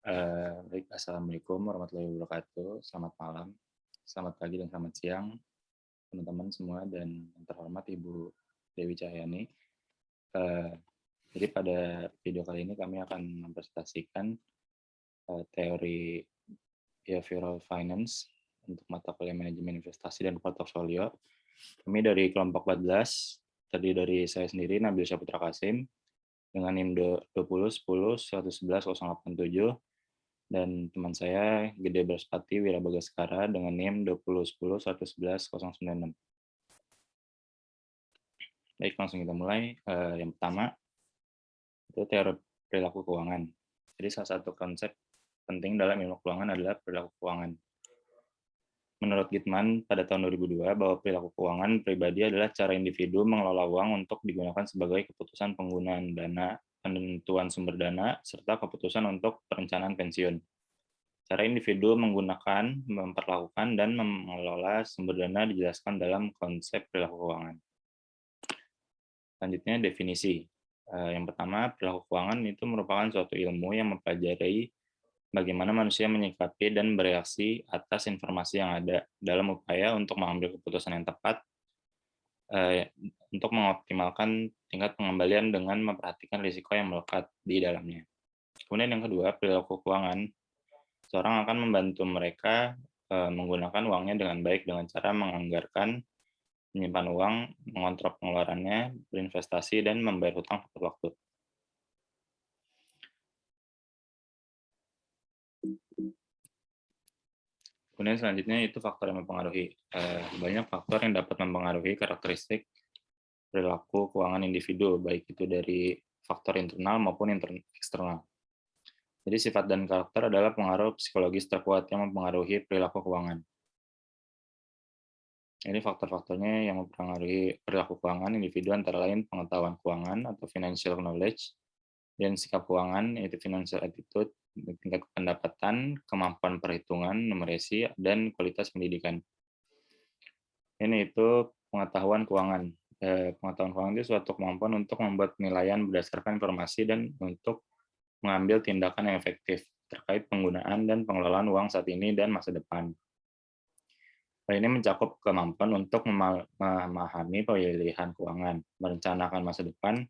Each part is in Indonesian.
Baik, assalamualaikum warahmatullahi wabarakatuh. Selamat malam, selamat pagi dan selamat siang teman-teman semua dan yang terhormat Ibu Dewi Cahyani. Eh, jadi pada video kali ini kami akan mempresentasikan teori behavioral finance untuk mata kuliah manajemen investasi dan portofolio. Kami dari kelompok 14, terdiri dari saya sendiri Nabil Syaputra Kasim dengan NIM 20 10 111 087 dan teman saya Gede Braspati Wirabagaskara dengan NIM 20 10 111 096. Baik, langsung kita mulai. Yang pertama itu teori perilaku keuangan. Jadi salah satu konsep penting dalam ilmu keuangan adalah perilaku keuangan. Menurut Gitman pada tahun 2002 bahwa perilaku keuangan pribadi adalah cara individu mengelola uang untuk digunakan sebagai keputusan penggunaan dana, penentuan sumber dana, serta keputusan untuk perencanaan pensiun. Cara individu menggunakan, memperlakukan, dan mengelola sumber dana dijelaskan dalam konsep perilaku keuangan. Selanjutnya definisi. Yang pertama, perilaku keuangan itu merupakan suatu ilmu yang mempelajari bagaimana manusia menyikapi dan bereaksi atas informasi yang ada dalam upaya untuk mengambil keputusan yang tepat untuk mengoptimalkan tingkat pengembalian dengan memperhatikan risiko yang melekat di dalamnya. Kemudian yang kedua, perilaku keuangan. Seorang akan membantu mereka menggunakan uangnya dengan baik dengan cara menganggarkan, menyimpan uang, mengontrol pengeluarannya, berinvestasi, dan membayar hutang tepat waktu. Kemudian selanjutnya itu faktor yang mempengaruhi. Banyak faktor yang dapat mempengaruhi karakteristik perilaku keuangan individu, baik itu dari faktor internal maupun eksternal. Jadi sifat dan karakter adalah pengaruh psikologis terkuat yang mempengaruhi perilaku keuangan. Ini faktor-faktornya yang mempengaruhi perilaku keuangan individu antara lain pengetahuan keuangan atau financial knowledge, dan sikap keuangan yaitu financial attitude, tingkat pendapatan, kemampuan perhitungan, numerasi, dan kualitas pendidikan. Ini itu pengetahuan keuangan. Pengetahuan keuangan itu suatu kemampuan untuk membuat penilaian berdasarkan informasi dan untuk mengambil tindakan yang efektif terkait penggunaan dan pengelolaan uang saat ini dan masa depan. Hal ini mencakup kemampuan untuk memahami pilihan keuangan, merencanakan masa depan,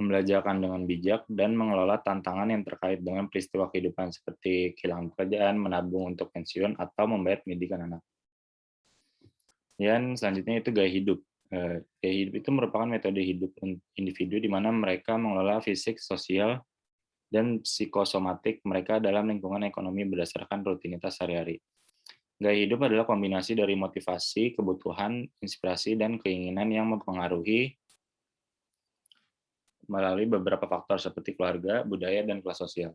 membelajarkan dengan bijak, dan mengelola tantangan yang terkait dengan peristiwa kehidupan seperti kehilangan pekerjaan, menabung untuk pensiun, atau membayar pendidikan anak. Dan selanjutnya itu gaya hidup. Gaya hidup itu merupakan metode hidup individu di mana mereka mengelola fisik, sosial, dan psikosomatik mereka dalam lingkungan ekonomi berdasarkan rutinitas sehari-hari. Gaya hidup adalah kombinasi dari motivasi, kebutuhan, inspirasi, dan keinginan yang mempengaruhi melalui beberapa faktor seperti keluarga, budaya, dan kelas sosial.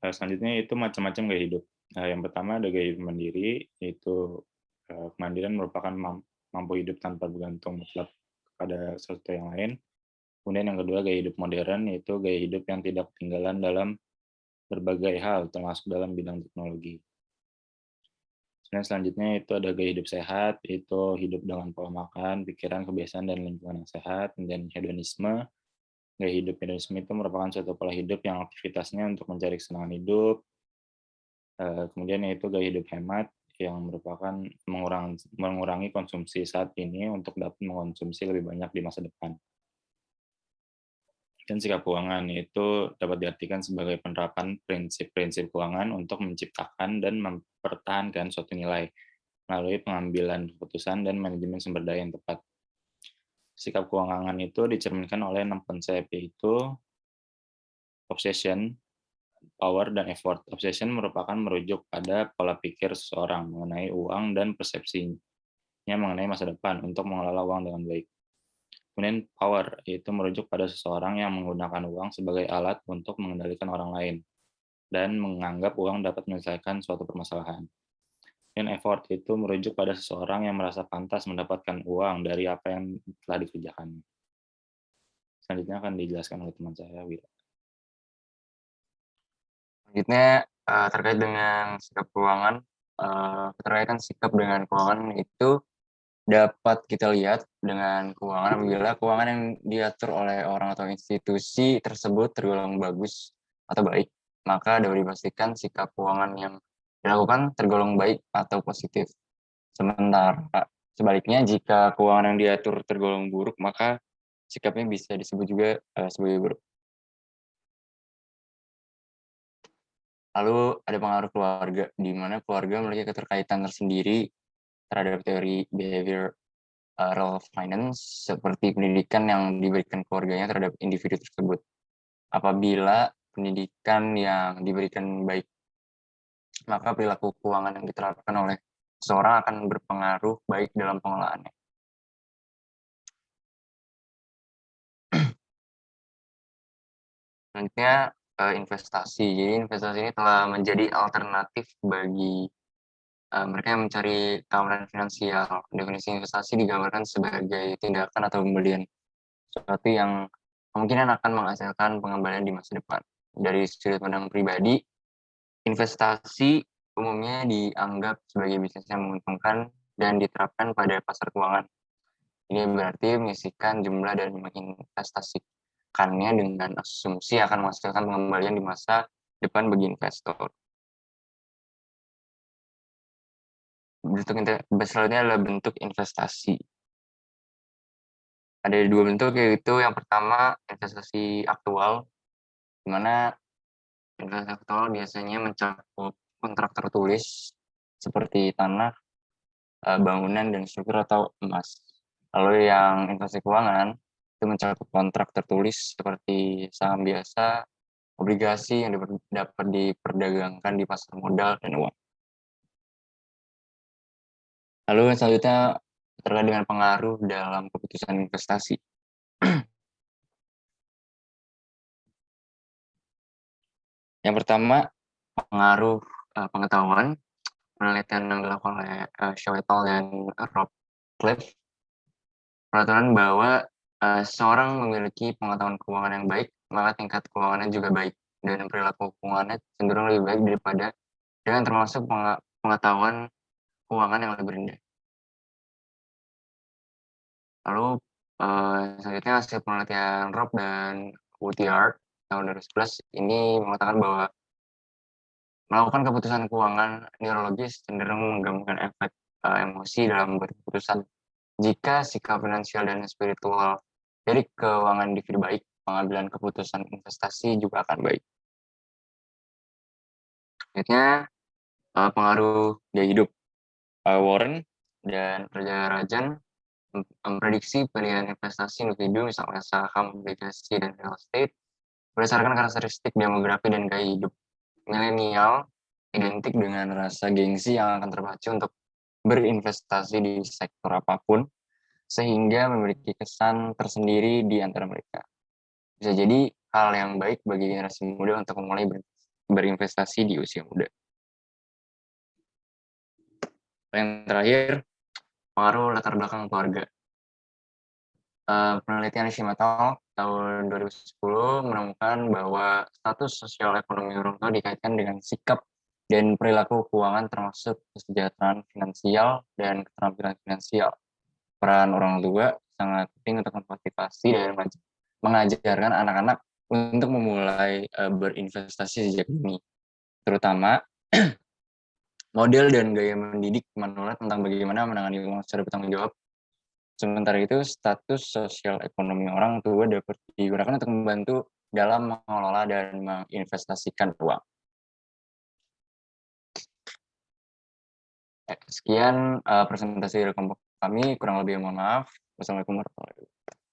Selanjutnya itu macam-macam gaya hidup. Yang pertama ada gaya hidup mandiri, yaitu kemandirian merupakan mampu hidup tanpa bergantung mutlak pada sesuatu yang lain. Kemudian yang kedua gaya hidup modern, yaitu gaya hidup yang tidak ketinggalan dalam berbagai hal, termasuk dalam bidang teknologi. Dan selanjutnya itu ada gaya hidup sehat, itu hidup dengan pola makan, pikiran, kebiasaan, dan lingkungan yang sehat. Dan hedonisme, gaya hidup hedonisme itu merupakan suatu pola hidup yang aktivitasnya untuk mencari kesenangan hidup. Kemudian yaitu gaya hidup hemat, yang merupakan mengurangi konsumsi saat ini untuk dapat mengonsumsi lebih banyak di masa depan. Dan sikap keuangan itu dapat diartikan sebagai penerapan prinsip-prinsip keuangan untuk menciptakan dan mempertahankan suatu nilai melalui pengambilan keputusan dan manajemen sumber daya yang tepat. Sikap keuangan itu dicerminkan oleh 6 konsep, yaitu obsession, power, dan effort. Obsession merupakan merujuk pada pola pikir seseorang mengenai uang dan persepsinya mengenai masa depan untuk mengelola uang dengan baik. Kemudian power, yaitu merujuk pada seseorang yang menggunakan uang sebagai alat untuk mengendalikan orang lain dan menganggap uang dapat menyelesaikan suatu permasalahan. Dan effort itu merujuk pada seseorang yang merasa pantas mendapatkan uang dari apa yang telah dikerjakan. Selanjutnya akan dijelaskan oleh teman saya, Wira. Selanjutnya terkait dengan sikap keuangan, keterkaitan sikap dengan keuangan itu dapat kita lihat dengan keuangan apabila keuangan yang diatur oleh orang atau institusi tersebut tergolong bagus atau baik, maka dapat dipastikan sikap keuangan yang dilakukan tergolong baik atau positif. Sementara sebaliknya, jika keuangan yang diatur tergolong buruk, maka sikapnya bisa disebut juga sebagai buruk. Lalu ada pengaruh keluarga, di mana keluarga memiliki keterkaitan tersendiri terhadap teori behavioral finance, seperti pendidikan yang diberikan keluarganya terhadap individu tersebut. Apabila pendidikan yang diberikan baik, maka perilaku keuangan yang diterapkan oleh seseorang akan berpengaruh baik dalam pengelolaannya. Selanjutnya investasi. Jadi investasi ini telah menjadi alternatif bagi mereka yang mencari keamanan finansial. Definisi investasi digambarkan sebagai tindakan atau pembelian sesuatu yang kemungkinan akan menghasilkan pengembalian di masa depan. Dari sudut pandang pribadi, investasi umumnya dianggap sebagai bisnis yang menguntungkan dan diterapkan pada pasar keuangan. Ini berarti menyisihkan jumlah dan menginvestasikannya dengan asumsi akan menghasilkan pengembalian di masa depan bagi investor. Selanjutnya adalah bentuk investasi. Ada dua bentuk, yaitu yang pertama investasi aktual, di mana investasi aktual biasanya mencakup kontrak tertulis seperti tanah, bangunan, dan struktur atau emas. Lalu yang investasi keuangan itu mencakup kontrak tertulis seperti saham biasa, obligasi yang dapat diperdagangkan di pasar modal dan uang. Lalu yang selanjutnya terkait dengan pengaruh dalam keputusan investasi. Yang pertama, pengaruh pengetahuan. Penelitian yang dilakukan oleh Shaw et al. Dan Rob Cliff peraturan bahwa seseorang memiliki pengetahuan keuangan yang baik, maka tingkat keuangannya juga baik, dan perilaku keuangannya cenderung lebih baik daripada dengan termasuk pengetahuan keuangan yang lebih rendah. Lalu selanjutnya hasil penelitian Rob dan Woodyard tahun 2011 ini mengatakan bahwa melakukan keputusan keuangan neurologis cenderung menggabungkan efek emosi dalam membuat keputusan. Jika sikap finansial dan spiritual dari keuangan individu baik, pengambilan keputusan investasi juga akan baik. Selanjutnya, pengaruh gaya hidup. Warren dan Raja Rajan memprediksi pilihan investasi individu, misalnya saham, obligasi, dan real estate, berdasarkan karakteristik demografi dan gaya hidup. Milenial identik dengan rasa gengsi yang akan terpacu untuk berinvestasi di sektor apapun, sehingga memiliki kesan tersendiri di antara mereka. Bisa jadi hal yang baik bagi generasi muda untuk memulai berinvestasi di usia muda. Yang terakhir, pengaruh latar belakang keluarga. Penelitian Shimatal tahun 2010 menemukan bahwa status sosial ekonomi orang tua dikaitkan dengan sikap dan perilaku keuangan termasuk kesejahteraan finansial dan keterampilan finansial. Peran orang tua sangat penting untuk memotivasi dan mengajarkan anak-anak untuk memulai berinvestasi sejak dini. Terutama model dan gaya mendidik manual tentang bagaimana menangani uang secara bertanggung jawab. Sementara itu, status sosial ekonomi orang tua dapat digunakan untuk membantu dalam mengelola dan menginvestasikan uang. Sekian presentasi dari kelompok kami, kurang lebih mohon maaf. Wassalamualaikum warahmatullahi wabarakatuh.